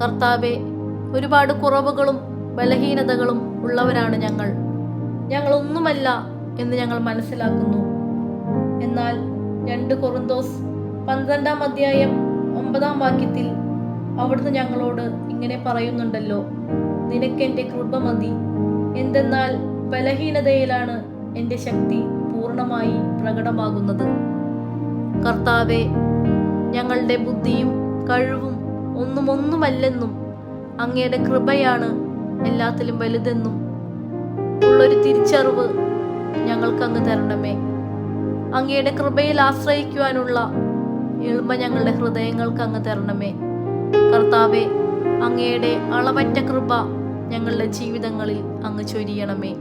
കർത്താവെ, ഒരുപാട് കുറവുകളും ബലഹീനതകളും ഉള്ളവരാണ് ഞങ്ങളൊന്നുമല്ല എന്ന് ഞങ്ങൾ മനസ്സിലാക്കുന്നു. എന്നാൽ 2 കൊറിന്തോസ് 12-ാം അധ്യായം 9-ാം വാക്യത്തിൽ അവിടുന്ന് ഞങ്ങളോട് ഇങ്ങനെ പറയുന്നുണ്ടല്ലോ: നിനക്കെൻ്റെ കൃപ മതി, എന്തെന്നാൽ ബലഹീനതയിലാണ് എൻ്റെ ശക്തി പൂർണ്ണമായി പ്രകടമാകുന്നത്. കർത്താവെ, ഞങ്ങളുടെ ബുദ്ധിയും കഴിവും ഒന്നുമല്ലെന്നും അങ്ങയുടെ കൃപയാണ് എല്ലാത്തിലും വലുതെന്നും ഉള്ളൊരു തിരിച്ചറിവ് ഞങ്ങൾക്ക് അങ്ങ് തരണമേ. അങ്ങയുടെ കൃപയിൽ ആശ്രയിക്കുവാനുള്ള എളിമ ഞങ്ങളുടെ ഹൃദയങ്ങൾക്ക് അങ്ങ് തരണമേ. കർത്താവെ, അങ്ങയുടെ അളവറ്റ കൃപ ഞങ്ങളുടെ ജീവിതങ്ങളിൽ അങ്ങ് ചൊരിയണമേ.